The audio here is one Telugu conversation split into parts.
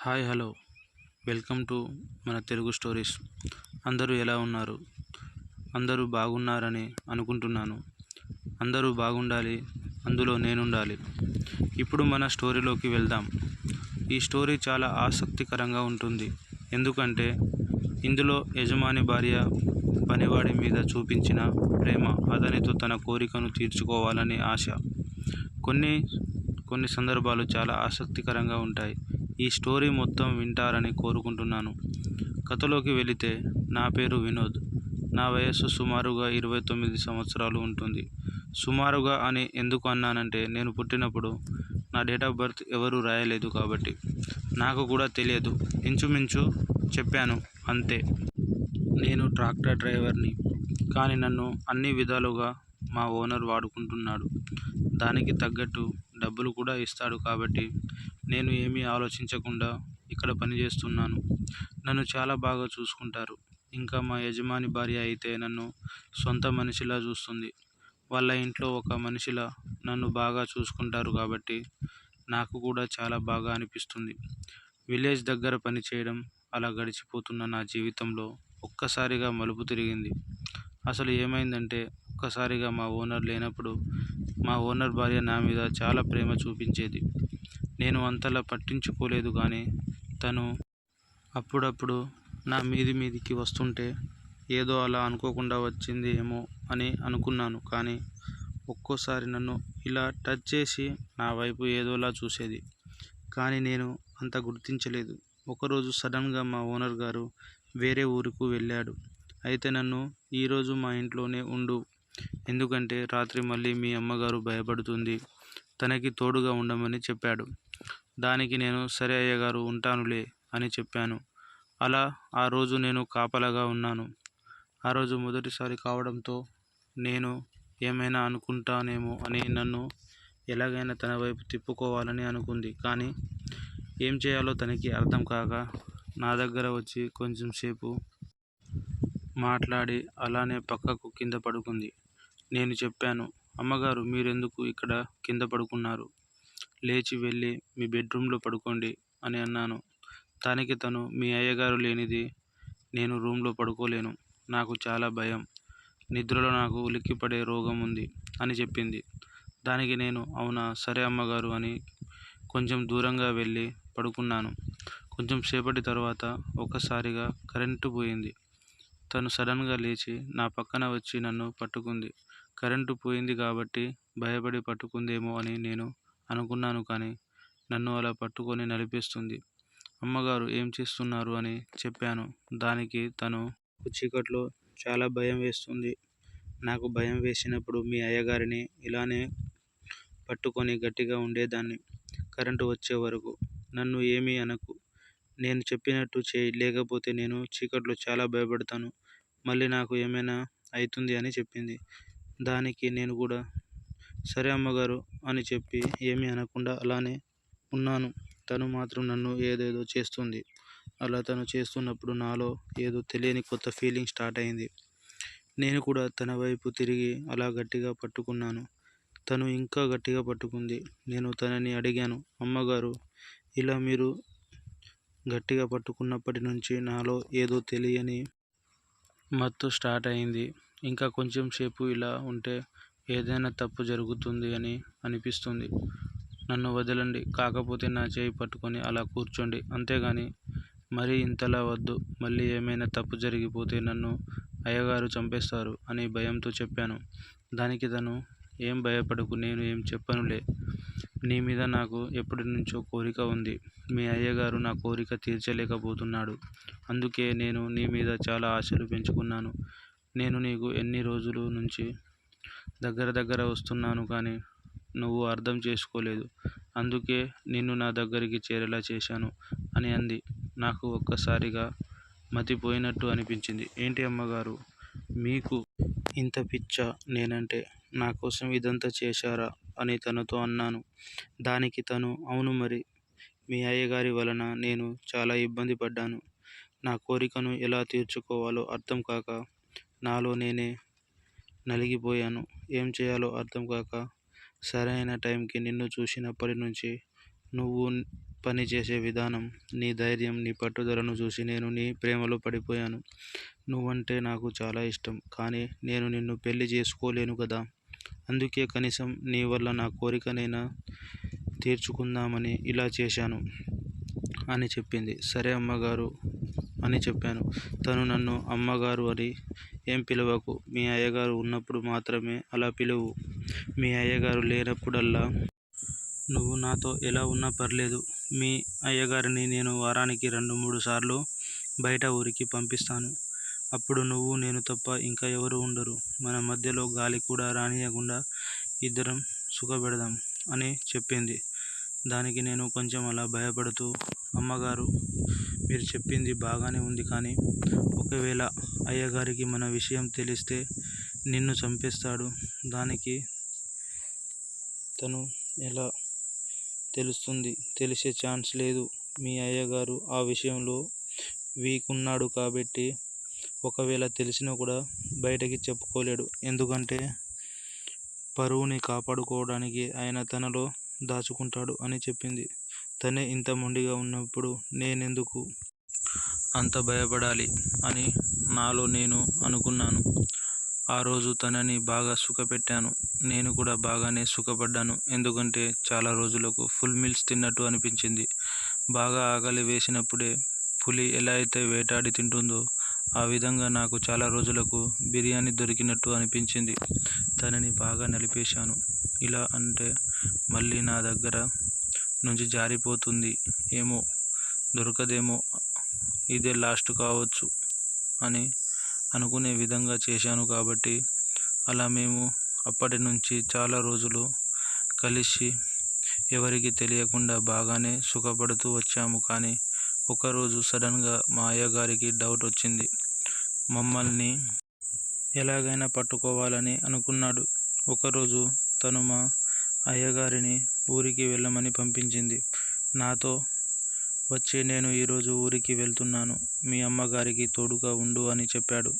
హాయ్ హలో వెల్కమ్ టు మన తెలుగు స్టోరీస్. అందరూ ఎలా ఉన్నారు? అందరూ బాగున్నారని అనుకుంటున్నాను. అందరూ బాగుండాలి, అందులో నేనుండాలి. ఇప్పుడు మన స్టోరీలోకి వెళ్దాం. ఈ స్టోరీ చాలా ఆసక్తికరంగా ఉంటుంది. ఎందుకంటే ఇందులో యజమాని భార్య పనివాడి మీద చూపించిన ప్రేమ, అతనితో తన కోరికను తీర్చుకోవాలని ఆశ. కొన్ని కొన్ని సందర్భాలు చాలా ఆసక్తికరంగా ఉంటాయి. ఈ స్టోరీ మొత్తం వింటారని కోరుకుంటున్నాను. కథలోకి వెళితే, నా పేరు వినోద్. నా వయస్సు సుమారుగా 29 సంవత్సరాలు ఉంటుంది. సుమారుగా అని ఎందుకు అన్నానంటే, నేను పుట్టినప్పుడు నా డేట్ ఆఫ్ బర్త్ ఎవరూ రాయలేదు కాబట్టి నాకు కూడా తెలియదు. ఇంచుమించు చెప్పాను అంతే. నేను ట్రాక్టర్ డ్రైవర్ని, కానీ నన్ను అన్ని విధాలుగా మా ఓనర్ వాడుకుంటున్నాడు. దానికి తగ్గట్టు డబ్బులు కూడా ఇస్తాడు కాబట్టి నేను ఏమీ ఆలోచించకుండా ఇక్కడ పనిచేస్తున్నాను. నన్ను చాలా బాగా చూసుకుంటారు. ఇంకా మా యజమాని భార్య అయితే నన్ను సొంత మనిషిలా చూస్తుంది. వాళ్ళ ఇంట్లో ఒక మనిషిలా నన్ను బాగా చూసుకుంటారు కాబట్టి నాకు కూడా చాలా బాగా అనిపిస్తుంది. విలేజ్ దగ్గర పనిచేయడం, అలా గడిచిపోతున్న నా జీవితంలో ఒక్కసారిగా మలుపు తిరిగింది. అసలు ఏమైందంటే, ఒక్కసారిగా మా ఓనర్ లేనప్పుడు మా ఓనర్ భార్య నా మీద చాలా ప్రేమ చూపించేది. నేను అంతలా పట్టించుకోలేదు, కానీ తను అప్పుడప్పుడు నా మీదికి వస్తుంటే ఏదో అలా అనుకోకుండా వచ్చింది ఏమో అని అనుకున్నాను. కానీ ఒక్కోసారి నన్ను ఇలా టచ్ చేసి నా వైపు ఏదోలా చూసేది. కానీ నేను అంత గుర్తించలేదు. ఒకరోజు సడన్గా మా ఓనర్ గారు వేరే ఊరుకు వెళ్ళాడు. అయితే నన్ను, ఈరోజు మా ఇంట్లోనే ఉండు, ఎందుకంటే రాత్రి మళ్ళీ మీ అమ్మగారు భయపడుతుంది, తనకి తోడుగా ఉండమని చెప్పాడు. దానికి నేను, సరే అయ్యగారు, ఉంటానులే అని చెప్పాను. అలా ఆ రోజు నేను కాపలాగా ఉన్నాను. ఆ రోజు మొదటిసారి కావడంతో నేను ఏమైనా అనుకుంటానేమో అని నన్ను ఎలాగైనా తన వైపు తిప్పుకోవాలని అనుకుంది. కానీ ఏం చేయాలో తనకి అర్థం కాక నా దగ్గర వచ్చి కొంచెం సేపు మాట్లాడి అలానే పక్కకు కింద పడుకుంది. నేను చెప్పాను, అమ్మగారు, మీరెందుకు ఇక్కడ కింద పడుకున్నారు? లేచి వెళ్ళి మీ బెడ్రూమ్లో పడుకోండి అని అన్నాను. దానికి తను, మీ అయ్యగారు లేనిది నేను రూమ్లో పడుకోలేను, నాకు చాలా భయం, నిద్రలో నాకు ఉలిక్కిపడే రోగం ఉంది అని చెప్పింది. దానికి నేను, అవునా, సరే అమ్మగారు అని కొంచెం దూరంగా వెళ్ళి పడుకున్నాను. కొంచెం సేపటి తర్వాత ఒక్కసారిగా కరెంటు పోయింది. తను సడన్గా లేచి నా పక్కన వచ్చి నన్ను పట్టుకుంది. కరెంటు పోయింది కాబట్టి భయపడి పట్టుకుందేమో అని నేను అనుకున్నాను, కానీ నన్ను అలా పట్టుకొని నలిపేస్తుంది. అమ్మగారు, ఏం చేస్తున్నారు అని చెప్పాను. దానికి తను, చీకట్లో చాలా భయం వేస్తుంది. నాకు భయం వేసినప్పుడు మీ అయ్యగారిని ఇలానే పట్టుకొని గట్టిగా ఉండేదాన్ని కరెంటు వచ్చే వరకు. నన్ను ఏమీ అనకు, నేను చెప్పినట్టు చేయి, లేకపోతే నేను చీకట్లో చాలా భయపడతాను, మళ్ళీ నాకు ఏమైనా అవుతుంది అని చెప్పింది. దానికి నేను కూడా సరే అమ్మగారు అని చెప్పి ఏమీ అనకుండా అలానే ఉన్నాను. తను మాత్రం నన్ను ఏదేదో చేస్తుంది. అలా తను చేస్తున్నప్పుడు నాలో ఏదో తెలియని కొత్త ఫీలింగ్ స్టార్ట్ అయింది. నేను కూడా తన వైపు తిరిగి అలా గట్టిగా పట్టుకున్నాను. తను ఇంకా గట్టిగా పట్టుకుంది. నేను తనని అడిగాను, అమ్మగారు, ఇలా మీరు గట్టిగా పట్టుకున్నప్పటి నుంచి నాలో ఏదో తెలియని మత్తు స్టార్ట్ అయింది. ఇంకా కొంచెం సేపు ఇలా ఉంటే ఏదైనా తప్పు జరుగుతుంది అని అనిపిస్తుంది. నన్ను వదలండి, కాకపోతే నా చేయి పట్టుకొని అలా కూర్చోండి, అంతేగాని మరీ ఇంతలా వద్దు, మళ్ళీ ఏమైనా తప్పు జరిగిపోతే నన్ను అయ్యగారు చంపేస్తారు అని భయంతో చెప్పాను. దానికి తను, ఏం భయపడకు, నేను ఏం చెప్పనులే, నీ మీద నాకు ఎప్పటి నుంచో కోరిక ఉంది. మీ అయ్యగారు నా కోరిక తీర్చలేకపోతున్నాడు. అందుకే నేను నీ మీద చాలా ఆశలు పెంచుకున్నాను. నేను నీకు ఎన్ని రోజుల నుంచి దగ్గర వస్తున్నాను, కానీ నువ్వు అర్థం చేసుకోలేదు. అందుకే నిన్ను నా దగ్గరికి చేరేలా చేశాను అని అంది. నాకు ఒక్కసారిగా మతిపోయినట్టు అనిపించింది. ఏంటి అమ్మగారు, మీకు ఇంత పిచ్చా నేనంటే? నా కోసం ఇదంతా చేశారా అని తనతో అన్నాను. దానికి తను, అవును మరి, మీ అయ్యగారి వలన నేను చాలా ఇబ్బంది పడ్డాను. నా కోరికను ఎలా తీర్చుకోవాలో అర్థం కాక నాలో నేనే నలిగిపోయాను. ఏం చేయాలో అర్థం కాక సరైన టైంకి నిన్ను చూసినప్పటి నుంచి నువ్వు పని చేసే విధానం, నీ ధైర్యం, నీ పట్టుదలను చూసి నేను నీ ప్రేమలో పడిపోయాను. నువ్వంటే నాకు చాలా ఇష్టం. కానీ నేను నిన్ను పెళ్లి చేసుకోలేను కదా. అందుకే కనీసం నీ వల్ల నా కోరికనైనా తీర్చుకుందామని ఇలా చేశాను అని చెప్పింది. సరే అమ్మగారు అని చెప్పాను. తను నన్ను అమ్మగారు అని ఏం పిలవకు. మీ అయ్యగారు ఉన్నప్పుడు మాత్రమే అలా పిలువు. మీ అయ్యగారు లేనప్పుడల్లా నువ్వు నాతో ఎలా ఉన్నా పర్లేదు. మీ అయ్యగారిని నేను వారానికి 2-3 సార్లు బయట ఊరికి పంపిస్తాను. అప్పుడు నువ్వు నేను తప్ప ఇంకా ఎవరు ఉండరు. మన మధ్యలో గాలి కూడా రానీయకుండా ఇద్దరం సుఖపెడదాం అని చెప్పింది. దానికి నేను కొంచెం అలా భయపడుతూ, అమ్మగారు మీరు చెప్పింది బాగానే ఉంది, కానీ ఒకవేళ అయ్యగారికి మన విషయం తెలిస్తే నిన్ను చంపేస్తాడు. దానికి తను ఎలా తెలుస్తుంది? తెలిసే ఛాన్స్ లేదు. మీ అయ్యగారు ఆ విషయంలో వీక్ ఉన్నాడు కాబట్టి ఒకవేళ తెలిసినా కూడా బయటకి చెప్పుకోలేడు. ఎందుకంటే పరువుని కాపాడుకోవడానికి ఆయన తనలో దాచుకుంటాడు అని చెప్పింది. తనే ఇంత మొండిగా ఉన్నప్పుడు నేనెందుకు అంత భయపడాలి అని నాలో నేను అనుకున్నాను. ఆ రోజు తనని బాగా సుఖపెట్టాను. నేను కూడా బాగానే సుఖపడ్డాను. ఎందుకంటే చాలా రోజులకు ఫుల్ మీల్స్ తిన్నట్టు అనిపించింది. బాగా ఆకలి వేసినప్పుడే పులి ఎలా అయితే వేటాడి తింటుందో ఆ విధంగా నాకు చాలా రోజులకు బిర్యానీ దొరికినట్టు అనిపించింది. తనని బాగా నలిపేశాను. ఇలా అంటే మళ్ళీ నా దగ్గర నుంచి జారిపోతుంది ఏమో, దొరకదేమో, ఇదే లాస్ట్ కావచ్చు అని అనుకునే విధంగా చేశాను. కాబట్టి అలా మేము అప్పటి నుంచి చాలా రోజులు కలిసి ఎవరికి తెలియకుండా బాగానే సుఖపడుతూ వచ్చాము. కానీ ఒకరోజు సడన్గా మా అయ్యగారికి డౌట్ వచ్చింది. మమ్మల్ని ఎలాగైనా పట్టుకోవాలని అనుకున్నాడు. ఒకరోజు తను మా అయ్యగారిని ఊరికి వెళ్ళమని పంపించింది. నాతో వచ్చి నేను ఈరోజు ఊరికి వెళ్తున్నాను, మీ అమ్మగారికి తోడుగా ఉండు అని చెప్పాడు.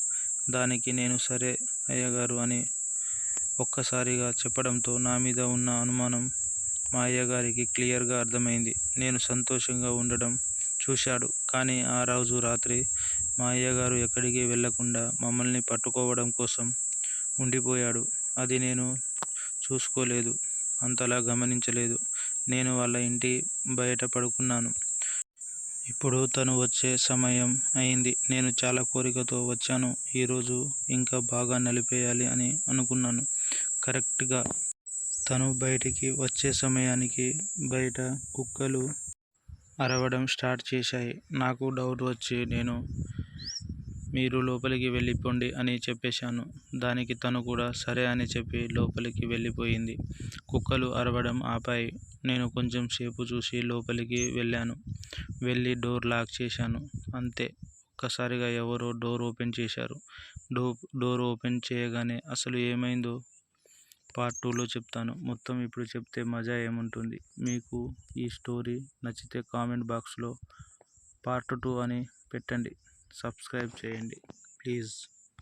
దానికి నేను సరే అయ్యగారు అని ఒక్కసారిగా చెప్పడంతో నా మీద ఉన్న అనుమానం మా అయ్యగారికి క్లియర్గా అర్థమైంది. నేను సంతోషంగా ఉండడం చూశాడు. కానీ ఆ రోజు రాత్రి మా అయ్యగారు ఎక్కడికి వెళ్ళకుండా మమ్మల్ని పట్టుకోవడం కోసం ఉండిపోయాడు. అది నేను చూసుకోలేదు, అంతలా గమనించలేదు. నేను వాళ్ళ ఇంటి బయట పడుకున్నాను. ఇప్పుడు తను వచ్చే సమయం అయింది. నేను చాలా కోరికతో వచ్చాను. ఈరోజు ఇంకా బాగా నలిపేయాలి అని అనుకున్నాను. కరెక్ట్గా తను బయటికి వచ్చే సమయానికి బయట కుక్కలు అరవడం స్టార్ట్ చేశాయి. నాకు డౌట్ వచ్చి నేను మీరు లోపలికి వెళ్ళిపోండి అని చెప్పేశాను. దానికి తను కూడా సరే అని చెప్పి లోపలికి వెళ్ళిపోయింది. కుక్కలు అరవడం ఆపాయి. నేను కొంచెం సేపు చూసి లోపలికి వెళ్ళాను. వెళ్ళి డోర్ లాక్ చేశాను. అంతే, ఒక్కసారిగా ఎవరో డోర్ ఓపెన్ చేశారు. డోర్ ఓపెన్ చేయగానే అసలు ఏమైందో పార్ట్ 2లో చెప్తాను. మొత్తం ఇప్పుడు చెప్తే మజా ఏముంటుంది. మీకు ఈ స్టోరీ నచ్చితే కామెంట్ బాక్స్లో పార్ట్ 2 అని పెట్టండి. సబ్స్క్రైబ్ చేయండి ప్లీజ్.